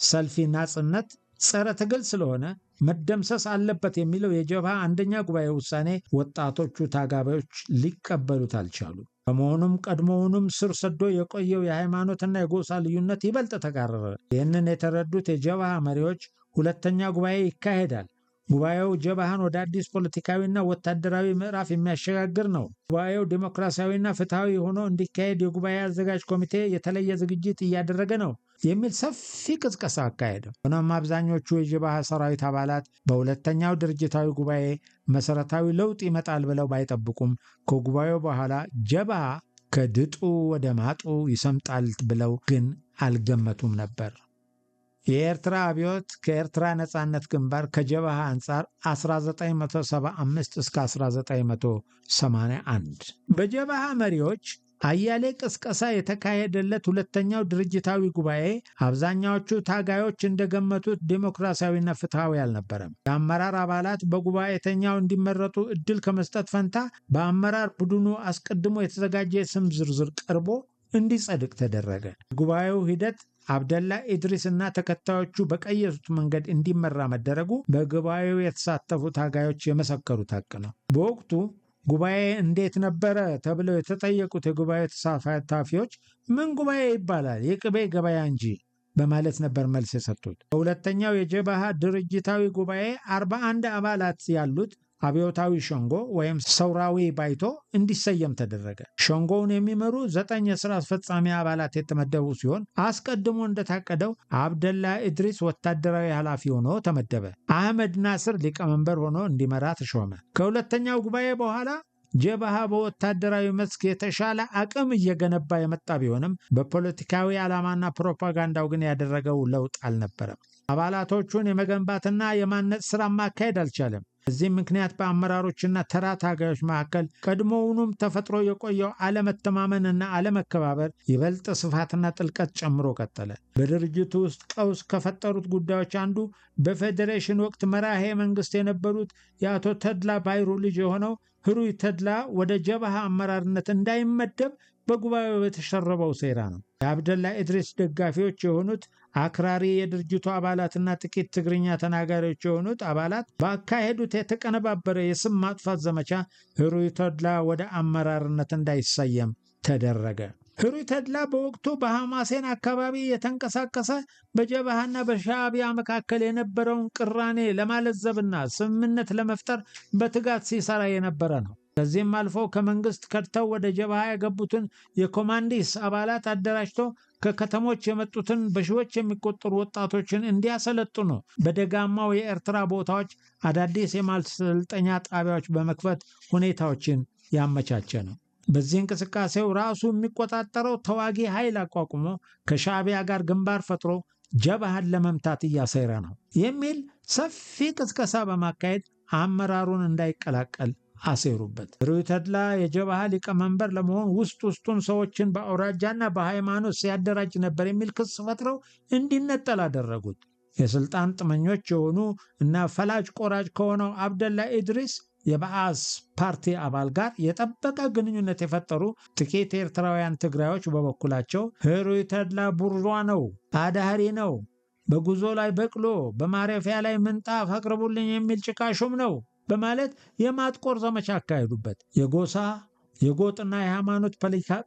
ሰልፊ ናጽነት ጸረ ትግል ስለሆነ መደምሰስ አለበት የሚለው የጀብሃ አንደኛ ጉባኤ ውሳኔ ወጣቶቹ ታጋዮች ሊቀበሉት አልቻሉ። በመሆኑም ቀድሞውንም ስር ሰዶ የቆየው የሃይማኖትና የጎሳ ልዩነት ይበልጥ ተካረረ። ይህንን የተረዱት የጀብሃ መሪዎች ሁለተኛ ጉባኤ ይካሄዳል። ጉባኤው ጀብሃን ወደ አዲስ ፖለቲካዊና ወታደራዊ ምዕራፍ የሚያሸጋግር ነው። ጉባኤው ዲሞክራሲያዊና ፍትሐዊ ሆኖ እንዲካሄድ የጉባኤ አዘጋጅ ኮሚቴ የተለየ ዝግጅት እያደረገ ነው የሚል ሰፊ ቅስቀሳ አካሄደ። ሆኖም አብዛኞቹ የጀብሃ ሰራዊት አባላት በሁለተኛው ድርጅታዊ ጉባኤ መሰረታዊ ለውጥ ይመጣል ብለው ባይጠብቁም ከጉባኤው በኋላ ጀብሃ ከድጡ ወደ ማጡ ይሰምጣል ብለው ግን አልገመቱም ነበር። የኤርትራ አብዮት ከኤርትራ ነጻነት ግንባር ከጀብሃ አንጻር 1975 እስከ 1981 በጀብሃ መሪዎች አያሌ ቅስቀሳ የተካሄደለት ሁለተኛው ድርጅታዊ ጉባኤ አብዛኛዎቹ ታጋዮች እንደገመቱት ዲሞክራሲያዊና ፍትሐዊ አልነበረም። የአመራር አባላት በጉባኤተኛው እንዲመረጡ እድል ከመስጠት ፈንታ በአመራር ቡድኑ አስቀድሞ የተዘጋጀ የስም ዝርዝር ቀርቦ እንዲጸድቅ ተደረገ። የጉባኤው ሂደት አብደላ ኢድሪስ እና ተከታዮቹ በቀየሱት መንገድ እንዲመራ መደረጉ በጉባኤው የተሳተፉ ታጋዮች የመሰከሩት ሐቅ ነው። በወቅቱ ጉባኤ እንዴት ነበረ ተብለው የተጠየቁት የጉባኤ ተሳታፊዎች ምን ጉባኤ ይባላል? የቅቤ ገበያ እንጂ በማለት ነበር መልስ የሰጡት። በሁለተኛው የጀብሃ ድርጅታዊ ጉባኤ 41 አባላት ያሉት አብዮታዊ ሸንጎ ወይም ሰውራዊ ባይቶ እንዲሰየም ተደረገ። ሸንጎውን የሚመሩ 9 የሥራ አስፈጻሚ አባላት የተመደቡ ሲሆን አስቀድሞ እንደታቀደው አብደላ ኢድሪስ ወታደራዊ ኃላፊ ሆኖ ተመደበ። አህመድ ናስር ሊቀመንበር ሆኖ እንዲመራ ተሾመ። ከሁለተኛው ጉባኤ በኋላ ጀብሃ በወታደራዊ መስክ የተሻለ አቅም እየገነባ የመጣ ቢሆንም በፖለቲካዊ ዓላማና ፕሮፓጋንዳው ግን ያደረገው ለውጥ አልነበረም። አባላቶቹን የመገንባትና የማነጽ ሥራ ማካሄድ አልቻለም። በዚህም ምክንያት በአመራሮችና ተራ ታጋዮች መካከል ቀድሞውኑም ተፈጥሮ የቆየው አለመተማመንና አለመከባበር ይበልጥ ስፋትና ጥልቀት ጨምሮ ቀጠለ። በድርጅቱ ውስጥ ቀውስ ከፈጠሩት ጉዳዮች አንዱ በፌዴሬሽን ወቅት መራሄ መንግስት የነበሩት የአቶ ተድላ ባይሩ ልጅ የሆነው ህሩይ ተድላ ወደ ጀብሃ አመራርነት እንዳይመደብ በጉባኤው የተሸረበው ሴራ ነው። የአብደላ ኢድሪስ ደጋፊዎች የሆኑት አክራሪ የድርጅቱ አባላትና ጥቂት ትግርኛ ተናጋሪዎች የሆኑት አባላት ባካሄዱት የተቀነባበረ የስም ማጥፋት ዘመቻ ህሩይ ተድላ ወደ አመራርነት እንዳይሰየም ተደረገ። ህሩይ ተድላ በወቅቱ በሐማሴን አካባቢ የተንቀሳቀሰ በጀብሃና በሻዕቢያ መካከል የነበረውን ቅራኔ ለማለዘብና ስምምነት ለመፍጠር በትጋት ሲሰራ የነበረ ነው። ከዚህም አልፎ ከመንግስት ከድተው ወደ ጀብሃ የገቡትን የኮማንዲስ አባላት አደራጅቶ ከከተሞች የመጡትን በሺዎች የሚቆጠሩ ወጣቶችን እንዲያሰለጥኑ በደጋማው የኤርትራ ቦታዎች አዳዲስ የማሰልጠኛ ጣቢያዎች በመክፈት ሁኔታዎችን ያመቻቸ ነው። በዚህ እንቅስቃሴው ራሱ የሚቆጣጠረው ተዋጊ ኃይል አቋቁሞ ከሻዕቢያ ጋር ግንባር ፈጥሮ ጀብሃን ለመምታት እያሰረ ነው የሚል ሰፊ ቅስቀሳ በማካሄድ አመራሩን እንዳይቀላቀል አሴሩበት። ህሩይ ተድላ የጀብሃ ሊቀመንበር ለመሆን ውስጡን ሰዎችን በአውራጃና በሃይማኖት ሲያደራጅ ነበር የሚል ክስ ፈጥረው እንዲነጠል አደረጉት። የስልጣን ጥመኞች የሆኑ እና ፈላጭ ቆራጭ ከሆነው አብደላ ኢድሪስ የበዓዝ ፓርቲ አባል ጋር የጠበቀ ግንኙነት የፈጠሩ ጥቂት ኤርትራውያን ትግራዮች በበኩላቸው ህሩይ ተድላ ቡርዣ ነው፣ አዳህሪ ነው፣ በጉዞ ላይ በቅሎ በማረፊያ ላይ ምንጣፍ አቅርቡልኝ የሚል ጭቃሹም ነው በማለት የማጥቆር ዘመቻ አካሄዱበት። የጎጥና የሃይማኖት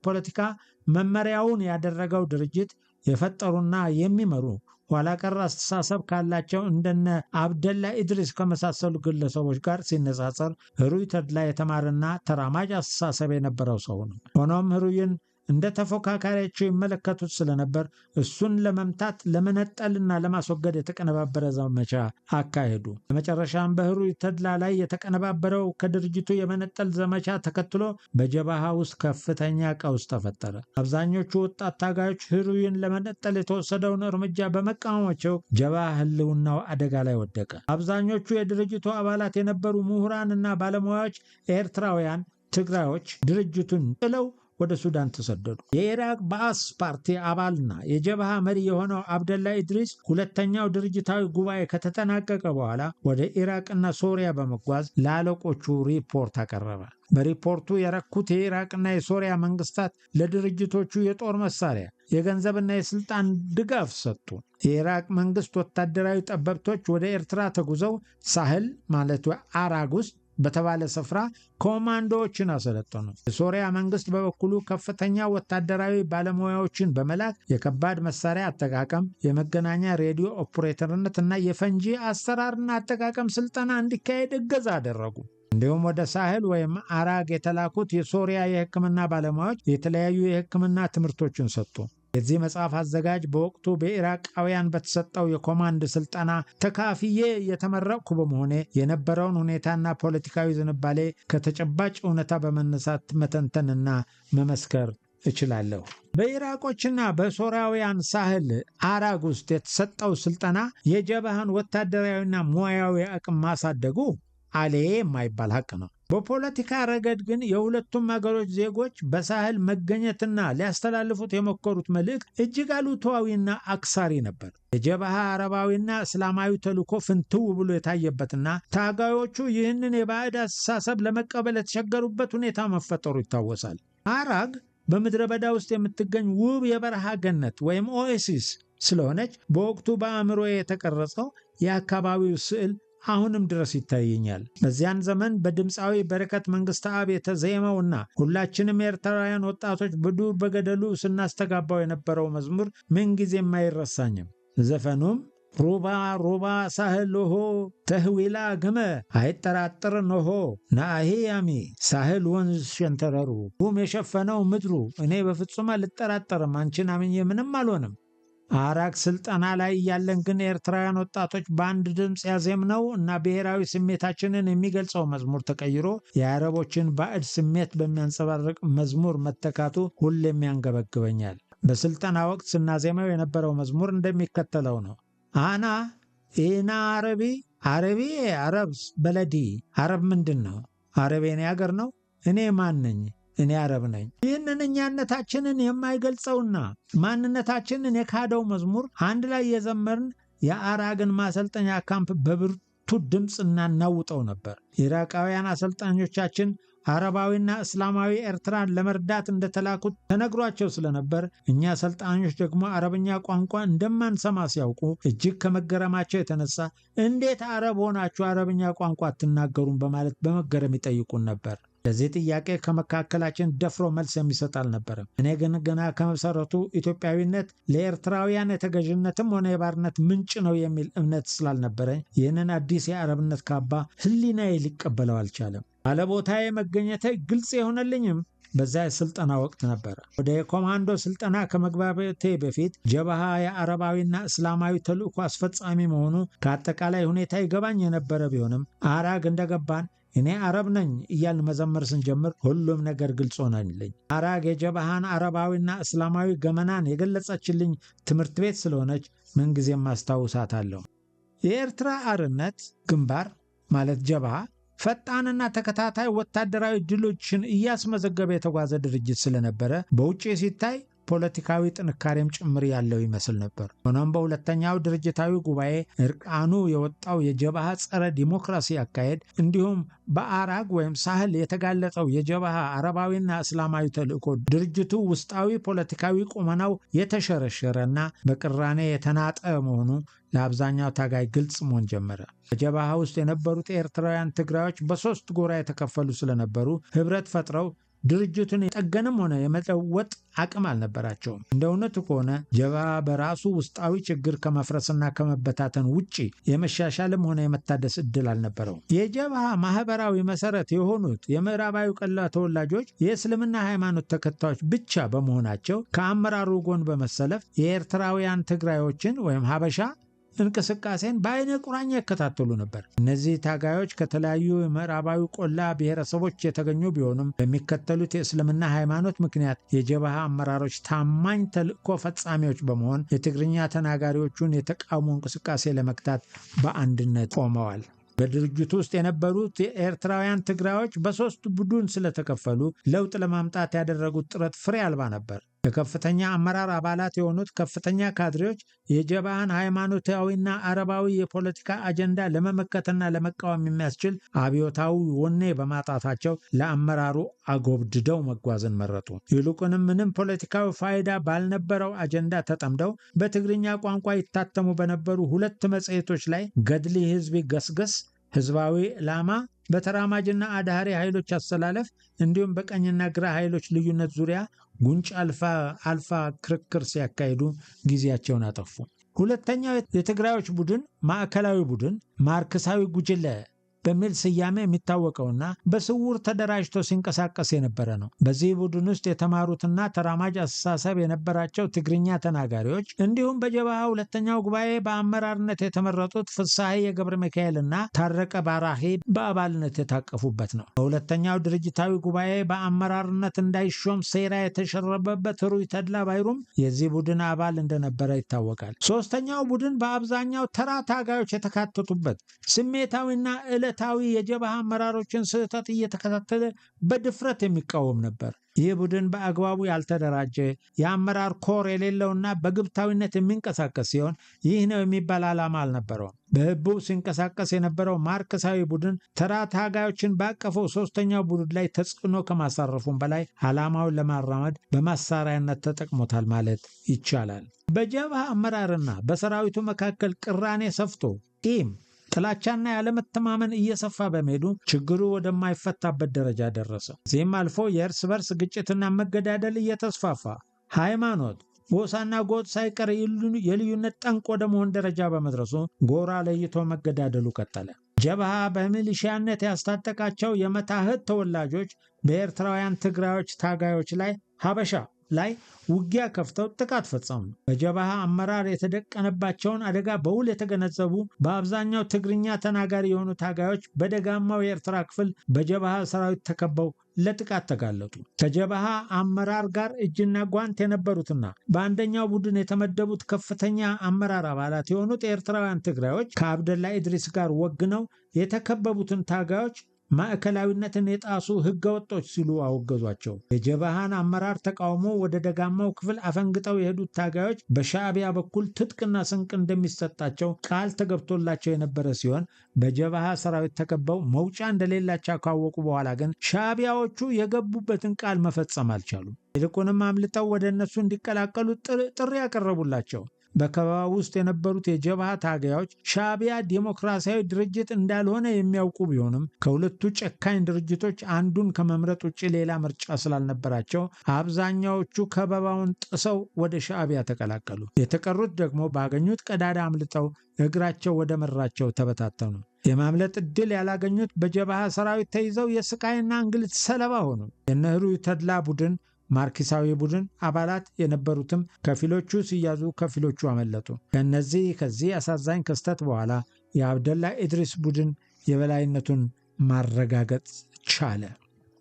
ፖለቲካ መመሪያውን ያደረገው ድርጅት የፈጠሩና የሚመሩ ኋላ ቀር አስተሳሰብ ካላቸው እንደነ አብደላ ኢድሪስ ከመሳሰሉ ግለሰቦች ጋር ሲነጻጸር ህሩይ ተድላ የተማረና ተራማጅ አስተሳሰብ የነበረው ሰው ነው። ሆኖም ህሩይን እንደ ተፎካካሪያቸው ይመለከቱት ስለነበር እሱን ለመምታት ለመነጠልና ለማስወገድ የተቀነባበረ ዘመቻ አካሄዱ። በመጨረሻም በህሩይ ተድላ ላይ የተቀነባበረው ከድርጅቱ የመነጠል ዘመቻ ተከትሎ በጀበሃ ውስጥ ከፍተኛ ቀውስ ተፈጠረ። አብዛኞቹ ወጣት ታጋዮች ህሩይን ለመነጠል የተወሰደውን እርምጃ በመቃወማቸው ጀበሃ ህልውናው አደጋ ላይ ወደቀ። አብዛኞቹ የድርጅቱ አባላት የነበሩ ምሁራንና ባለሙያዎች ኤርትራውያን ትግራዮች ድርጅቱን ጥለው ወደ ሱዳን ተሰደዱ። የኢራቅ በዓዝ ፓርቲ አባልና የጀበሃ መሪ የሆነው አብደላ ኢድሪስ ሁለተኛው ድርጅታዊ ጉባኤ ከተጠናቀቀ በኋላ ወደ ኢራቅና ሶሪያ በመጓዝ ለአለቆቹ ሪፖርት አቀረበ። በሪፖርቱ የረኩት የኢራቅና የሶሪያ መንግስታት ለድርጅቶቹ የጦር መሳሪያ፣ የገንዘብና የስልጣን ድጋፍ ሰጡ። የኢራቅ መንግስት ወታደራዊ ጠበብቶች ወደ ኤርትራ ተጉዘው ሳህል ማለት አራግ ውስጥ በተባለ ስፍራ ኮማንዶዎችን አሰለጠኑ። የሶሪያ መንግስት በበኩሉ ከፍተኛ ወታደራዊ ባለሙያዎችን በመላክ የከባድ መሳሪያ አጠቃቀም፣ የመገናኛ ሬዲዮ ኦፕሬተርነት እና የፈንጂ አሰራርና አጠቃቀም ስልጠና እንዲካሄድ እገዛ አደረጉ። እንዲሁም ወደ ሳህል ወይም አራግ የተላኩት የሶሪያ የሕክምና ባለሙያዎች የተለያዩ የሕክምና ትምህርቶችን ሰጡ። የዚህ መጽሐፍ አዘጋጅ በወቅቱ በኢራቃውያን በተሰጠው የኮማንድ ስልጠና ተካፍዬ የተመረቅኩ በመሆኔ የነበረውን ሁኔታና ፖለቲካዊ ዝንባሌ ከተጨባጭ እውነታ በመነሳት መተንተንና መመስከር እችላለሁ። በኢራቆችና በሶሪያውያን ሳህል አራግ ውስጥ የተሰጠው ስልጠና የጀበሃን ወታደራዊና ሙያዊ አቅም ማሳደጉ አሌ የማይባል ሀቅ ነው። በፖለቲካ ረገድ ግን የሁለቱም ሀገሮች ዜጎች በሳህል መገኘትና ሊያስተላልፉት የሞከሩት መልእክት እጅግ አሉታዊና አክሳሪ ነበር። የጀበሃ አረባዊና እስላማዊ ተልዕኮ ፍንትው ብሎ የታየበትና ታጋዮቹ ይህንን የባዕድ አስተሳሰብ ለመቀበል የተቸገሩበት ሁኔታ መፈጠሩ ይታወሳል። አራግ በምድረ በዳ ውስጥ የምትገኝ ውብ የበረሃ ገነት ወይም ኦኤሲስ ስለሆነች በወቅቱ በአእምሮ የተቀረጸው የአካባቢው ስዕል አሁንም ድረስ ይታየኛል። በዚያን ዘመን በድምፃዊ በረከት መንግሥተአብ የተዜመውና ሁላችንም ኤርትራውያን ወጣቶች በዱር በገደሉ ስናስተጋባው የነበረው መዝሙር ምንጊዜም አይረሳኝም። ዘፈኑም ሩባ ሩባ ሳህል ሆ ተህዊላ ግመ አይጠራጥር ኖሆ ናአሄ ያሚ ሳህል ወንዝ ሸንተረሩ ጉም የሸፈነው ምድሩ እኔ በፍጹም አልጠራጠርም፣ አንቺን አምኜ ምንም አልሆንም። አራግ ስልጠና ላይ ያለን ግን ኤርትራውያን ወጣቶች በአንድ ድምፅ ያዜምነው እና ብሔራዊ ስሜታችንን የሚገልጸው መዝሙር ተቀይሮ የአረቦችን ባዕድ ስሜት በሚያንጸባርቅ መዝሙር መተካቱ ሁሌም ያንገበግበኛል። በስልጠና ወቅት ስናዜመው የነበረው መዝሙር እንደሚከተለው ነው። አና ኢና አረቢ አረብ በለዲ። አረብ ምንድን ነው? አረብ የኔ አገር ነው። እኔ ማን ነኝ? እኔ አረብ ነኝ። ይህንን እኛነታችንን የማይገልጸውና ማንነታችንን የካደው መዝሙር አንድ ላይ የዘመርን የአራግን ማሰልጠኛ ካምፕ በብርቱ ድምፅ እናናውጠው ነበር። ኢራቃውያን አሰልጣኞቻችን አረባዊና እስላማዊ ኤርትራን ለመርዳት እንደተላኩት ተነግሯቸው ስለነበር እኛ አሰልጣኞች ደግሞ አረብኛ ቋንቋ እንደማንሰማ ሲያውቁ እጅግ ከመገረማቸው የተነሳ እንዴት አረብ ሆናችሁ አረብኛ ቋንቋ አትናገሩም በማለት በመገረም ይጠይቁን ነበር። ለዚህ ጥያቄ ከመካከላችን ደፍሮ መልስ የሚሰጥ አልነበረም። እኔ ግን ገና ከመሰረቱ ኢትዮጵያዊነት ለኤርትራውያን የተገዥነትም ሆነ የባርነት ምንጭ ነው የሚል እምነት ስላልነበረኝ ይህንን አዲስ የአረብነት ካባ ሕሊናዬ ሊቀበለው አልቻለም። ባለቦታዬ መገኘቴ ግልጽ የሆነልኝም በዛ የስልጠና ወቅት ነበረ። ወደ የኮማንዶ ስልጠና ከመግባቴ በፊት ጀበሃ የአረባዊና እስላማዊ ተልዕኮ አስፈጻሚ መሆኑ ከአጠቃላይ ሁኔታ ይገባኝ የነበረ ቢሆንም አራግ እንደገባን እኔ አረብ ነኝ እያልን መዘመር ስንጀምር ሁሉም ነገር ግልጽ ሆነልኝ። አራግ የጀበሃን አረባዊና እስላማዊ ገመናን የገለጸችልኝ ትምህርት ቤት ስለሆነች ምንጊዜም አስታውሳታለሁ። የኤርትራ አርነት ግንባር ማለት ጀበሃ ፈጣንና ተከታታይ ወታደራዊ ድሎችን እያስመዘገበ የተጓዘ ድርጅት ስለነበረ በውጭ ሲታይ ፖለቲካዊ ጥንካሬም ጭምር ያለው ይመስል ነበር። ሆኖም በሁለተኛው ድርጅታዊ ጉባኤ እርቃኑ የወጣው የጀብሃ ጸረ ዲሞክራሲ አካሄድ እንዲሁም በአራግ ወይም ሳህል የተጋለጠው የጀብሃ አረባዊና እስላማዊ ተልእኮ ድርጅቱ ውስጣዊ ፖለቲካዊ ቁመናው የተሸረሸረና በቅራኔ የተናጠ መሆኑ ለአብዛኛው ታጋይ ግልጽ መሆን ጀመረ። በጀብሃ ውስጥ የነበሩት ኤርትራውያን ትግራዮች በሶስት ጎራ የተከፈሉ ስለነበሩ ህብረት ፈጥረው ድርጅቱን የጠገንም ሆነ የመለወጥ አቅም አልነበራቸውም። እንደ እውነቱ ከሆነ ጀብሃ በራሱ ውስጣዊ ችግር ከመፍረስና ከመበታተን ውጪ የመሻሻልም ሆነ የመታደስ እድል አልነበረውም። የጀብሃ ማህበራዊ መሰረት የሆኑት የምዕራባዊ ቀላ ተወላጆች የእስልምና ሃይማኖት ተከታዮች ብቻ በመሆናቸው ከአመራሩ ጎን በመሰለፍ የኤርትራውያን ትግራዮችን ወይም ሀበሻ እንቅስቃሴን በአይነ ቁራኛ ይከታተሉ ነበር። እነዚህ ታጋዮች ከተለያዩ የምዕራባዊ ቆላ ብሔረሰቦች የተገኙ ቢሆኑም በሚከተሉት የእስልምና ሃይማኖት ምክንያት የጀብሃ አመራሮች ታማኝ ተልእኮ ፈጻሚዎች በመሆን የትግርኛ ተናጋሪዎቹን የተቃውሞ እንቅስቃሴ ለመግታት በአንድነት ቆመዋል። በድርጅቱ ውስጥ የነበሩት የኤርትራውያን ትግራዮች በሶስት ቡድን ስለተከፈሉ ለውጥ ለማምጣት ያደረጉት ጥረት ፍሬ አልባ ነበር። የከፍተኛ አመራር አባላት የሆኑት ከፍተኛ ካድሬዎች የጀብሃን ሃይማኖታዊና አረባዊ የፖለቲካ አጀንዳ ለመመከትና ለመቃወም የሚያስችል አብዮታዊ ወኔ በማጣታቸው ለአመራሩ አጎብድደው መጓዝን መረጡ። ይልቁንም ምንም ፖለቲካዊ ፋይዳ ባልነበረው አጀንዳ ተጠምደው በትግርኛ ቋንቋ ይታተሙ በነበሩ ሁለት መጽሔቶች ላይ ገድሊ ህዝቢ ገስገስ፣ ህዝባዊ ዓላማ፣ በተራማጅና አዳሃሪ ኃይሎች አሰላለፍ እንዲሁም በቀኝና ግራ ኃይሎች ልዩነት ዙሪያ ጉንጭ አልፋ ክርክር ሲያካሂዱ ጊዜያቸውን አጠፉ። ሁለተኛው የትግራዮች ቡድን ማዕከላዊ ቡድን ማርክሳዊ ጉጅለ በሚል ስያሜ የሚታወቀውና በስውር ተደራጅቶ ሲንቀሳቀስ የነበረ ነው። በዚህ ቡድን ውስጥ የተማሩትና ተራማጅ አስተሳሰብ የነበራቸው ትግርኛ ተናጋሪዎች እንዲሁም በጀብሃ ሁለተኛው ጉባኤ በአመራርነት የተመረጡት ፍሳሐ የገብረ ሚካኤልና ታረቀ ባራሂ በአባልነት የታቀፉበት ነው። በሁለተኛው ድርጅታዊ ጉባኤ በአመራርነት እንዳይሾም ሴራ የተሸረበበት ሩይ ተድላ ባይሩም የዚህ ቡድን አባል እንደነበረ ይታወቃል። ሶስተኛው ቡድን በአብዛኛው ተራ ታጋዮች የተካተቱበት ስሜታዊና ዕለታዊ የጀብሃ አመራሮችን ስህተት እየተከታተለ በድፍረት የሚቃወም ነበር። ይህ ቡድን በአግባቡ ያልተደራጀ የአመራር ኮር የሌለውና በግብታዊነት የሚንቀሳቀስ ሲሆን ይህ ነው የሚባል ዓላማ አልነበረውም። በህቡ ሲንቀሳቀስ የነበረው ማርክሳዊ ቡድን ተራ ታጋዮችን ባቀፈው ሶስተኛው ቡድን ላይ ተጽዕኖ ከማሳረፉም በላይ ዓላማውን ለማራመድ በማሳሪያነት ተጠቅሞታል ማለት ይቻላል። በጀብሃ አመራርና በሰራዊቱ መካከል ቅራኔ ሰፍቶ ጥላቻና ያለመተማመን እየሰፋ በመሄዱ ችግሩ ወደማይፈታበት ደረጃ ደረሰ። እዚህም አልፎ የእርስ በርስ ግጭትና መገዳደል እየተስፋፋ ሃይማኖት፣ ጎሳና ጎጥ ሳይቀር የልዩነት ጠንቅ ወደ መሆን ደረጃ በመድረሱ ጎራ ለይቶ መገዳደሉ ቀጠለ። ጀብሃ በሚሊሺያነት ያስታጠቃቸው የመታህት ተወላጆች በኤርትራውያን ትግራዮች ታጋዮች ላይ ሀበሻ ላይ ውጊያ ከፍተው ጥቃት ፈጸሙ። በጀብሃ አመራር የተደቀነባቸውን አደጋ በውል የተገነዘቡ በአብዛኛው ትግርኛ ተናጋሪ የሆኑ ታጋዮች በደጋማው የኤርትራ ክፍል በጀብሃ ሰራዊት ተከበው ለጥቃት ተጋለጡ። ከጀብሃ አመራር ጋር እጅና ጓንት የነበሩትና በአንደኛው ቡድን የተመደቡት ከፍተኛ አመራር አባላት የሆኑት ኤርትራውያን ትግራዮች ከአብደላ ኢድሪስ ጋር ወግነው የተከበቡትን ታጋዮች ማዕከላዊነትን የጣሱ ህገወጦች ሲሉ አወገዟቸው። የጀብሃን አመራር ተቃውሞ ወደ ደጋማው ክፍል አፈንግጠው የሄዱት ታጋዮች በሻዕቢያ በኩል ትጥቅና ስንቅ እንደሚሰጣቸው ቃል ተገብቶላቸው የነበረ ሲሆን በጀብሃ ሰራዊት ተከበው መውጫ እንደሌላቸው ካወቁ በኋላ ግን ሻዕቢያዎቹ የገቡበትን ቃል መፈጸም አልቻሉም። ይልቁንም አምልጠው ወደ እነሱ እንዲቀላቀሉ ጥሪ ያቀረቡላቸው። በከበባ ውስጥ የነበሩት የጀብሃ ታጋዮች ሻዕቢያ ዲሞክራሲያዊ ድርጅት እንዳልሆነ የሚያውቁ ቢሆንም ከሁለቱ ጨካኝ ድርጅቶች አንዱን ከመምረጥ ውጭ ሌላ ምርጫ ስላልነበራቸው አብዛኛዎቹ ከበባውን ጥሰው ወደ ሻዕቢያ ተቀላቀሉ። የተቀሩት ደግሞ ባገኙት ቀዳዳ አምልጠው እግራቸው ወደ መራቸው ተበታተኑ። የማምለጥ ዕድል ያላገኙት በጀብሃ ሰራዊት ተይዘው የስቃይና እንግልት ሰለባ ሆኑ። የነህሩይ ተድላ ቡድን ማርክሳዊ ቡድን አባላት የነበሩትም ከፊሎቹ ሲያዙ ከፊሎቹ አመለጡ። ከዚህ አሳዛኝ ክስተት በኋላ የአብደላ ኢድሪስ ቡድን የበላይነቱን ማረጋገጥ ቻለ።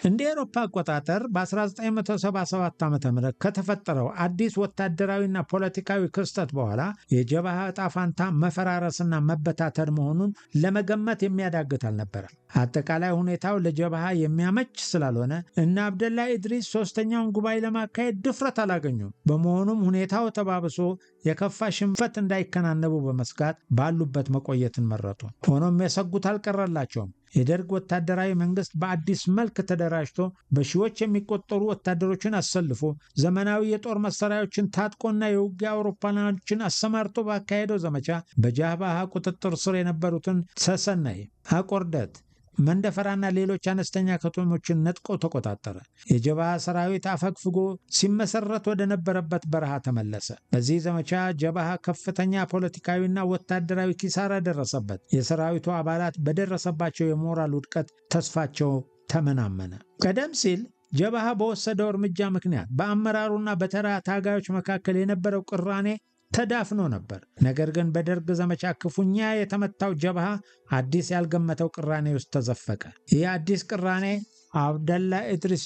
እንደ አውሮፓ አቆጣጠር በ1977 ዓ.ም ከተፈጠረው አዲስ ወታደራዊና ፖለቲካዊ ክስተት በኋላ የጀብሃ ዕጣ ፈንታ መፈራረስና መበታተን መሆኑን ለመገመት የሚያዳግት አልነበረም። አጠቃላይ ሁኔታው ለጀብሃ የሚያመች ስላልሆነ እነ አብደላ ኢድሪስ ሶስተኛውን ጉባኤ ለማካሄድ ድፍረት አላገኙም። በመሆኑም ሁኔታው ተባብሶ የከፋ ሽንፈት እንዳይከናነቡ በመስጋት ባሉበት መቆየትን መረጡ። ሆኖም የሰጉት አልቀረላቸውም። የደርግ ወታደራዊ መንግስት በአዲስ መልክ ተደራጅቶ በሺዎች የሚቆጠሩ ወታደሮችን አሰልፎ ዘመናዊ የጦር መሳሪያዎችን ታጥቆና የውጊያ አውሮፕላኖችን አሰማርቶ ባካሄደው ዘመቻ በጀብሃ ቁጥጥር ስር የነበሩትን ሰሰነይ፣ አቆርደት፣ መንደፈራና ሌሎች አነስተኛ ከተሞችን ነጥቆ ተቆጣጠረ። የጀብሃ ሰራዊት አፈግፍጎ ሲመሰረት ወደ ነበረበት በረሃ ተመለሰ። በዚህ ዘመቻ ጀብሃ ከፍተኛ ፖለቲካዊና ወታደራዊ ኪሳራ ደረሰበት። የሰራዊቱ አባላት በደረሰባቸው የሞራል ውድቀት ተስፋቸው ተመናመነ። ቀደም ሲል ጀብሃ በወሰደው እርምጃ ምክንያት በአመራሩና በተራ ታጋዮች መካከል የነበረው ቅራኔ ተዳፍኖ ነበር። ነገር ግን በደርግ ዘመቻ ክፉኛ የተመታው ጀብሃ አዲስ ያልገመተው ቅራኔ ውስጥ ተዘፈቀ። ይህ አዲስ ቅራኔ አብደላ ኢድሪስ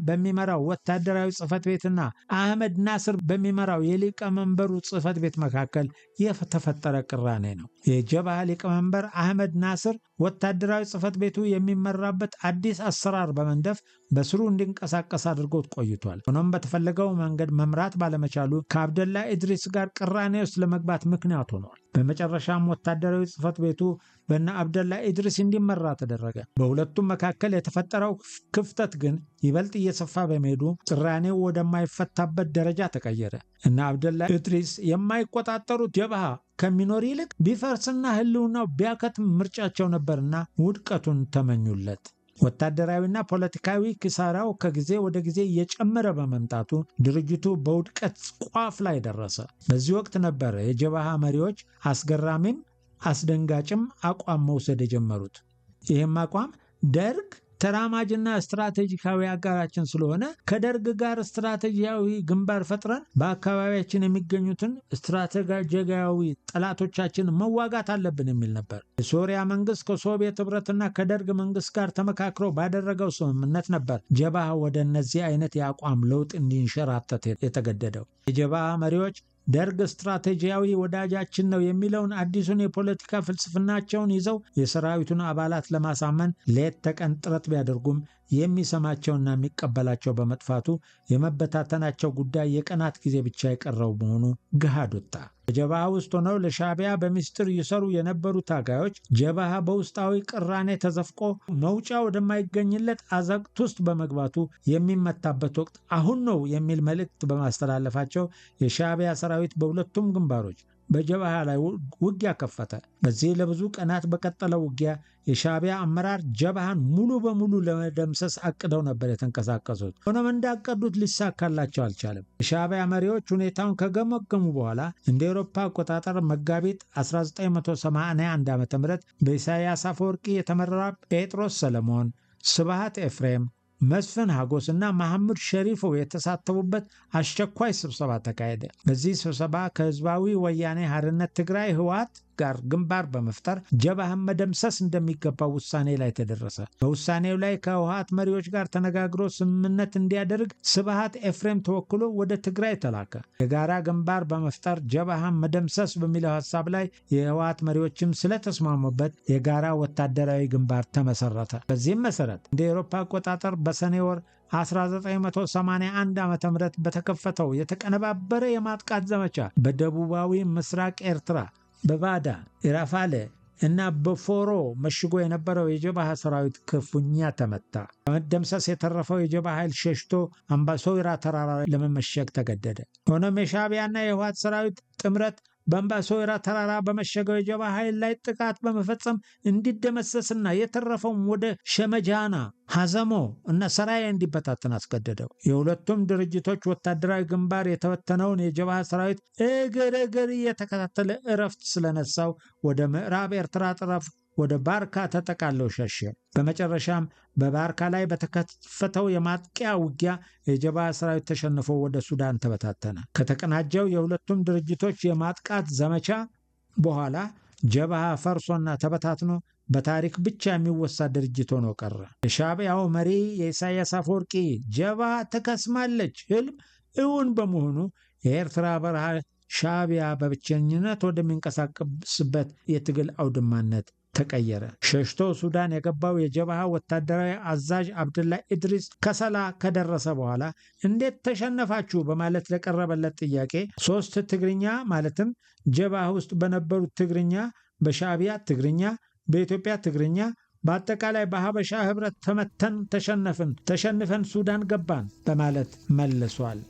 በሚመራው ወታደራዊ ጽህፈት ቤትና አህመድ ናስር በሚመራው የሊቀመንበሩ ጽህፈት ቤት መካከል የተፈጠረ ቅራኔ ነው። የጀብሃ ሊቀመንበር አህመድ ናስር ወታደራዊ ጽህፈት ቤቱ የሚመራበት አዲስ አሰራር በመንደፍ በስሩ እንዲንቀሳቀስ አድርጎት ቆይቷል። ሆኖም በተፈለገው መንገድ መምራት ባለመቻሉ ከአብደላ ኢድሪስ ጋር ቅራኔ ውስጥ ለመግባት ምክንያት ሆኗል። በመጨረሻም ወታደራዊ ጽህፈት ቤቱ በእነ አብደላ ኢድሪስ እንዲመራ ተደረገ። በሁለቱም መካከል የተፈጠረው ክፍተት ግን ይበልጥ እየሰፋ በመሄዱ ቅራኔው ወደማይፈታበት ደረጃ ተቀየረ። እነ አብደላ ኢድሪስ የማይቆጣጠሩት ጀብሃ ከሚኖር ይልቅ ቢፈርስና ህልውናው ቢያከትም ምርጫቸው ነበርና ውድቀቱን ተመኙለት። ወታደራዊና ፖለቲካዊ ኪሳራው ከጊዜ ወደ ጊዜ እየጨመረ በመምጣቱ ድርጅቱ በውድቀት ቋፍ ላይ ደረሰ። በዚህ ወቅት ነበረ የጀብሃ መሪዎች አስገራሚም አስደንጋጭም አቋም መውሰድ የጀመሩት። ይህም አቋም ደርግ ተራማጅና ስትራቴጂካዊ አጋራችን ስለሆነ ከደርግ ጋር ስትራቴጂያዊ ግንባር ፈጥረን በአካባቢያችን የሚገኙትን ስትራቴጂያዊ ጠላቶቻችን መዋጋት አለብን የሚል ነበር። የሶሪያ መንግስት ከሶቪየት ህብረትና ከደርግ መንግስት ጋር ተመካክሮ ባደረገው ስምምነት ነበር ጀብሃ ወደ እነዚህ አይነት የአቋም ለውጥ እንዲንሸራተት የተገደደው። የጀብሃ መሪዎች ደርግ ስትራቴጂያዊ ወዳጃችን ነው የሚለውን አዲሱን የፖለቲካ ፍልስፍናቸውን ይዘው የሰራዊቱን አባላት ለማሳመን ሌት ተቀን ጥረት ቢያደርጉም የሚሰማቸውና የሚቀበላቸው በመጥፋቱ የመበታተናቸው ጉዳይ የቀናት ጊዜ ብቻ የቀረው መሆኑ ገሃድ ወጣ። በጀብሃ ውስጥ ሆነው ለሻዕቢያ በሚስጥር ይሰሩ የነበሩ ታጋዮች ጀብሃ በውስጣዊ ቅራኔ ተዘፍቆ መውጫ ወደማይገኝለት አዘቅት ውስጥ በመግባቱ የሚመታበት ወቅት አሁን ነው የሚል መልእክት በማስተላለፋቸው የሻዕቢያ ሰራዊት በሁለቱም ግንባሮች በጀብሃ ላይ ውጊያ ከፈተ። በዚህ ለብዙ ቀናት በቀጠለው ውጊያ የሻዕቢያ አመራር ጀብሃን ሙሉ በሙሉ ለመደምሰስ አቅደው ነበር የተንቀሳቀሱት። ሆኖም እንዳቀዱት ሊሳካላቸው አልቻለም። የሻዕቢያ መሪዎች ሁኔታውን ከገመገሙ በኋላ እንደ አውሮፓ አቆጣጠር መጋቢት 1981 ዓ.ም በኢሳያስ አፈወርቂ የተመራ ጴጥሮስ ሰለሞን፣ ስብሃት ኤፍሬም፣ መስፍን ሀጎስ እና መሐመድ ሸሪፎ የተሳተፉበት አስቸኳይ ስብሰባ ተካሄደ። በዚህ ስብሰባ ከህዝባዊ ወያኔ ሓርነት ትግራይ ህወሓት ጋር ግንባር በመፍጠር ጀብሃን መደምሰስ እንደሚገባው ውሳኔ ላይ ተደረሰ። በውሳኔው ላይ ከህወሓት መሪዎች ጋር ተነጋግሮ ስምምነት እንዲያደርግ ስብሃት ኤፍሬም ተወክሎ ወደ ትግራይ ተላከ። የጋራ ግንባር በመፍጠር ጀብሃን መደምሰስ በሚለው ሐሳብ ላይ የህወሓት መሪዎችም ስለተስማሙበት የጋራ ወታደራዊ ግንባር ተመሰረተ። በዚህም መሰረት እንደ አውሮፓ አቆጣጠር በሰኔ ወር 1981 ዓ.ም በተከፈተው የተቀነባበረ የማጥቃት ዘመቻ በደቡባዊ ምስራቅ ኤርትራ በባዳ ኢራፋሌ እና በፎሮ መሽጎ የነበረው የጀብሃ ሰራዊት ክፉኛ ተመታ። በመደምሰስ የተረፈው የጀብሃ ኃይል ሸሽቶ አምባሶይራ ተራራ ለመመሸግ ተገደደ። ሆኖም የሻዕቢያና የህወሓት ሰራዊት ጥምረት በአምባሶይራ ተራራ በመሸገው የጀብሃ ኃይል ላይ ጥቃት በመፈጸም እንዲደመሰስና የተረፈውም ወደ ሸመጃና፣ ሐዘሞ እና ሰራያ እንዲበታተን አስገደደው። የሁለቱም ድርጅቶች ወታደራዊ ግንባር የተበተነውን የጀብሃ ሰራዊት እግር እየተከታተለ እረፍት ስለነሳው ወደ ምዕራብ ኤርትራ ጠረፍ ወደ ባርካ ተጠቃለው ሸሸ። በመጨረሻም በባርካ ላይ በተከፈተው የማጥቂያ ውጊያ የጀብሃ ሰራዊት ተሸንፎ ወደ ሱዳን ተበታተነ። ከተቀናጀው የሁለቱም ድርጅቶች የማጥቃት ዘመቻ በኋላ ጀብሃ ፈርሶና ተበታትኖ በታሪክ ብቻ የሚወሳ ድርጅት ሆኖ ቀረ። የሻዕቢያው መሪ የኢሳያስ አፈወርቂ ጀብሃ ትከስማለች ህልም እውን በመሆኑ የኤርትራ በረሃ ሻዕቢያ በብቸኝነት ወደሚንቀሳቀስበት የትግል አውድማነት ተቀየረ። ሸሽቶ ሱዳን የገባው የጀብሃ ወታደራዊ አዛዥ አብደላ ኢድሪስ ከሰላ ከደረሰ በኋላ እንዴት ተሸነፋችሁ በማለት ለቀረበለት ጥያቄ 3 ትግርኛ ማለትም ጀብሃ ውስጥ በነበሩት ትግርኛ፣ በሻዕቢያ ትግርኛ፣ በኢትዮጵያ ትግርኛ፣ በአጠቃላይ በሀበሻ ህብረት ተመተን ተሸንፈን ሱዳን ገባን በማለት መልሷል።